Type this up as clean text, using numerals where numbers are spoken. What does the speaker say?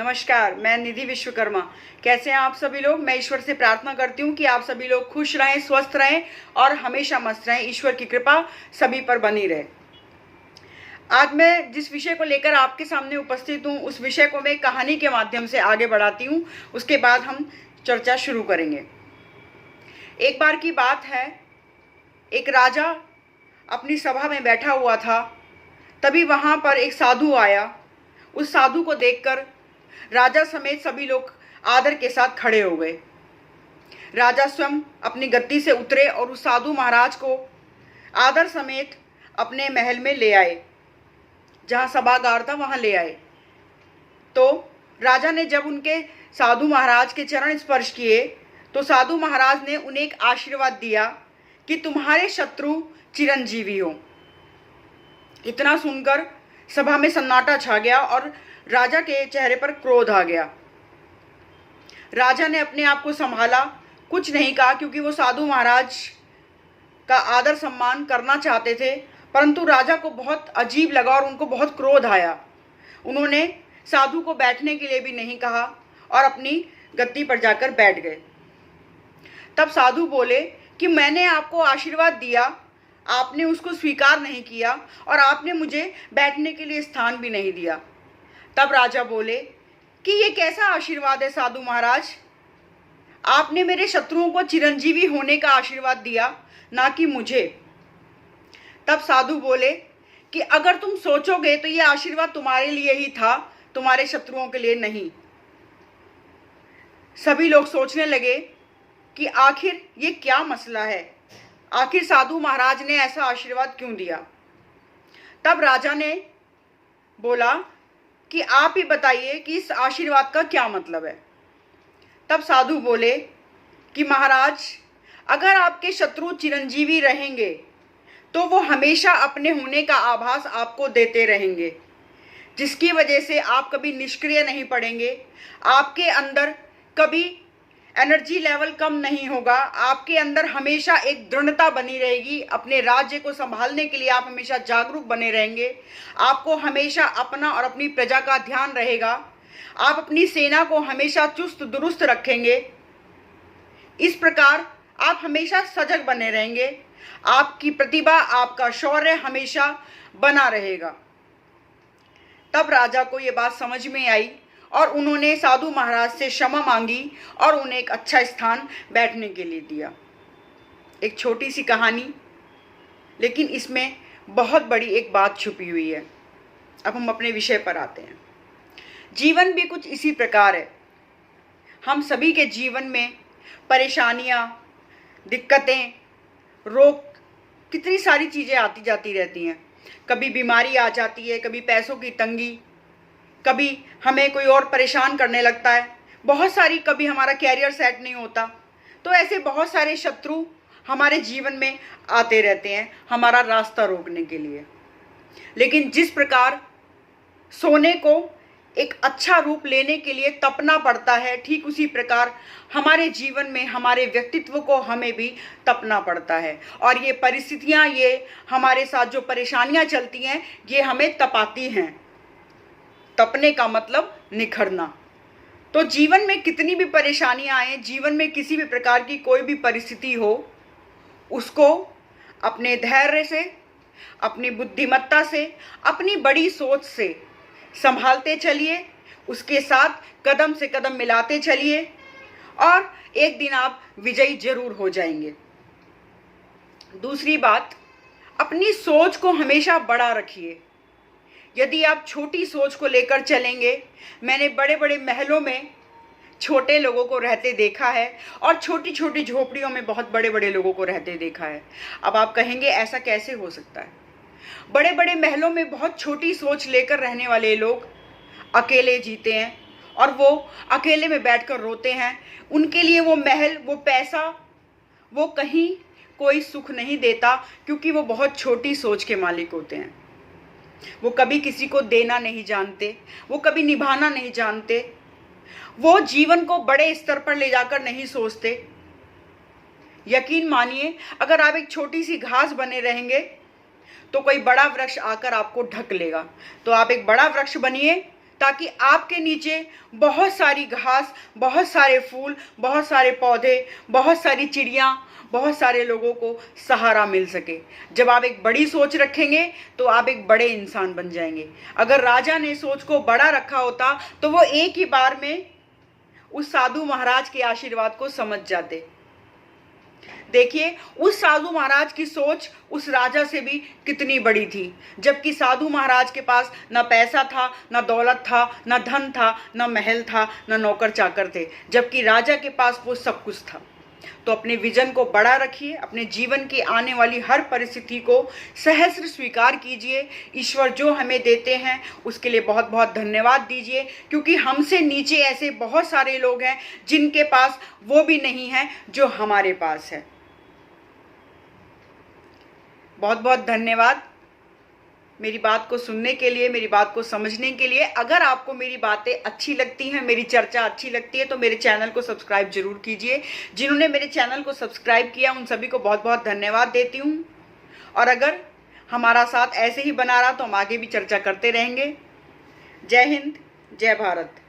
नमस्कार, मैं निधि विश्वकर्मा। कैसे हैं आप सभी लोग। मैं ईश्वर से प्रार्थना करती हूँ कि आप सभी लोग खुश रहें, स्वस्थ रहें और हमेशा मस्त रहें। ईश्वर की कृपा सभी पर बनी रहे। आज मैं जिस विषय को लेकर आपके सामने उपस्थित हूँ, उस विषय को मैं कहानी के माध्यम से आगे बढ़ाती हूँ। उसके बाद हम चर्चा शुरू करेंगे। एक बार की बात है, एक राजा अपनी सभा में बैठा हुआ था। तभी वहाँ पर एक साधु आया। उस साधु को देखकर राजा समेत सभी लोग आदर के साथ खड़े हो गए। राजा स्वयं अपनी गद्दी से उतरे और उस साधु महाराज को आदर समेत अपने महल में ले आए। जहाँ सभागार था वहाँ ले आए। तो राजा ने जब उनके साधु महाराज के चरण स्पर्श किए तो साधु महाराज ने उन्हें एक आशीर्वाद दिया कि तुम्हारे शत्रु चिरंजीवी हो। इतना सुनकर सभा में सन्नाटा छा गया और राजा के चेहरे पर क्रोध आ गया। राजा ने अपने आप को संभाला, कुछ नहीं कहा, क्योंकि वो साधु महाराज का आदर सम्मान करना चाहते थे। परंतु राजा को बहुत अजीब लगा और उनको बहुत क्रोध आया। उन्होंने साधु को बैठने के लिए भी नहीं कहा और अपनी गद्दी पर जाकर बैठ गए। तब साधु बोले कि मैंने आपको आशीर्वाद दिया, आपने उसको स्वीकार नहीं किया और आपने मुझे बैठने के लिए स्थान भी नहीं दिया। तब राजा बोले कि ये कैसा आशीर्वाद है साधु महाराज, आपने मेरे शत्रुओं को चिरंजीवी होने का आशीर्वाद दिया, ना कि मुझे। तब साधु बोले कि अगर तुम सोचोगे तो ये आशीर्वाद तुम्हारे लिए ही था, तुम्हारे शत्रुओं के लिए नहीं। सभी लोग सोचने लगे कि आखिर ये क्या मसला है, आखिर साधु महाराज ने ऐसा आशीर्वाद क्यों दिया। तब राजा ने बोला कि आप ही बताइए कि इस आशीर्वाद का क्या मतलब है। तब साधु बोले कि महाराज, अगर आपके शत्रु चिरंजीवी रहेंगे तो वो हमेशा अपने होने का आभास आपको देते रहेंगे, जिसकी वजह से आप कभी निष्क्रिय नहीं पड़ेंगे, आपके अंदर कभी एनर्जी लेवल कम नहीं होगा, आपके अंदर हमेशा एक दृढ़ता बनी रहेगी। अपने राज्य को संभालने के लिए आप हमेशा जागरूक बने रहेंगे। आपको हमेशा अपना और अपनी प्रजा का ध्यान रहेगा। आप अपनी सेना को हमेशा चुस्त दुरुस्त रखेंगे। इस प्रकार आप हमेशा सजग बने रहेंगे। आपकी प्रतिभा, आपका शौर्य हमेशा बना रहेगा। तब राजा को ये बात समझ में आई और उन्होंने साधु महाराज से क्षमा मांगी और उन्हें एक अच्छा स्थान बैठने के लिए दिया। एक छोटी सी कहानी, लेकिन इसमें बहुत बड़ी एक बात छुपी हुई है। अब हम अपने विषय पर आते हैं। जीवन भी कुछ इसी प्रकार है। हम सभी के जीवन में परेशानियां, दिक्कतें, रोग, कितनी सारी चीज़ें आती जाती रहती हैं। कभी बीमारी आ जाती है, कभी पैसों की तंगी, कभी हमें कोई और परेशान करने लगता है, बहुत सारी, कभी हमारा कैरियर सेट नहीं होता। तो ऐसे बहुत सारे शत्रु हमारे जीवन में आते रहते हैं हमारा रास्ता रोकने के लिए। लेकिन जिस प्रकार सोने को एक अच्छा रूप लेने के लिए तपना पड़ता है, ठीक उसी प्रकार हमारे जीवन में हमारे व्यक्तित्व को हमें भी तपना पड़ता है। और ये परिस्थितियाँ, ये हमारे साथ जो परेशानियाँ चलती हैं, ये हमें तपाती हैं। तपने का मतलब निखरना। तो जीवन में कितनी भी परेशानियां आए, जीवन में किसी भी प्रकार की कोई भी परिस्थिति हो, उसको अपने धैर्य से, अपनी बुद्धिमत्ता से, अपनी बड़ी सोच से संभालते चलिए। उसके साथ कदम से कदम मिलाते चलिए और एक दिन आप विजयी जरूर हो जाएंगे। दूसरी बात, अपनी सोच को हमेशा बड़ा रखिए। यदि आप छोटी सोच को लेकर चलेंगे, मैंने बड़े बड़े महलों में छोटे लोगों को रहते देखा है और छोटी छोटी झोपड़ियों में बहुत बड़े बड़े लोगों को रहते देखा है। अब आप कहेंगे ऐसा कैसे हो सकता है। बड़े बड़े महलों में बहुत छोटी सोच लेकर रहने वाले लोग अकेले जीते हैं और वो अकेले में बैठकर रोते हैं। उनके लिए वो महल, वो पैसा, वो कहीं कोई सुख नहीं देता, क्योंकि वो बहुत छोटी सोच के मालिक होते हैं। वो कभी किसी को देना नहीं जानते, वो कभी निभाना नहीं जानते, वो जीवन को बड़े स्तर पर ले जाकर नहीं सोचते। यकीन मानिए, अगर आप एक छोटी सी घास बने रहेंगे तो कोई बड़ा वृक्ष आकर आपको ढक लेगा। तो आप एक बड़ा वृक्ष बनिए ताकि आपके नीचे बहुत सारी घास, बहुत सारे फूल, बहुत सारे पौधे, बहुत सारी चिड़ियाँ, बहुत सारे लोगों को सहारा मिल सके। जब आप एक बड़ी सोच रखेंगे तो आप एक बड़े इंसान बन जाएंगे। अगर राजा ने सोच को बड़ा रखा होता तो वो एक ही बार में उस साधु महाराज के आशीर्वाद को समझ जाते। देखिए, उस साधु महाराज की सोच उस राजा से भी कितनी बड़ी थी, जबकि साधु महाराज के पास ना पैसा था, ना दौलत था, ना धन था, ना महल था, ना नौकर चाकर थे, जबकि राजा के पास वो सब कुछ था। तो अपने विजन को बड़ा रखिए, अपने जीवन की आने वाली हर परिस्थिति को सहस्र स्वीकार कीजिए। ईश्वर जो हमें देते हैं उसके लिए बहुत बहुत धन्यवाद दीजिए, क्योंकि हमसे नीचे ऐसे बहुत सारे लोग हैं जिनके पास वो भी नहीं है जो हमारे पास है। बहुत बहुत धन्यवाद मेरी बात को सुनने के लिए, मेरी बात को समझने के लिए। अगर आपको मेरी बातें अच्छी लगती हैं, मेरी चर्चा अच्छी लगती है, तो मेरे चैनल को सब्सक्राइब जरूर कीजिए। जिन्होंने मेरे चैनल को सब्सक्राइब किया उन सभी को बहुत बहुत धन्यवाद देती हूँ। और अगर हमारा साथ ऐसे ही बना रहा तो हम आगे भी चर्चा करते रहेंगे। जय हिंद, जय भारत।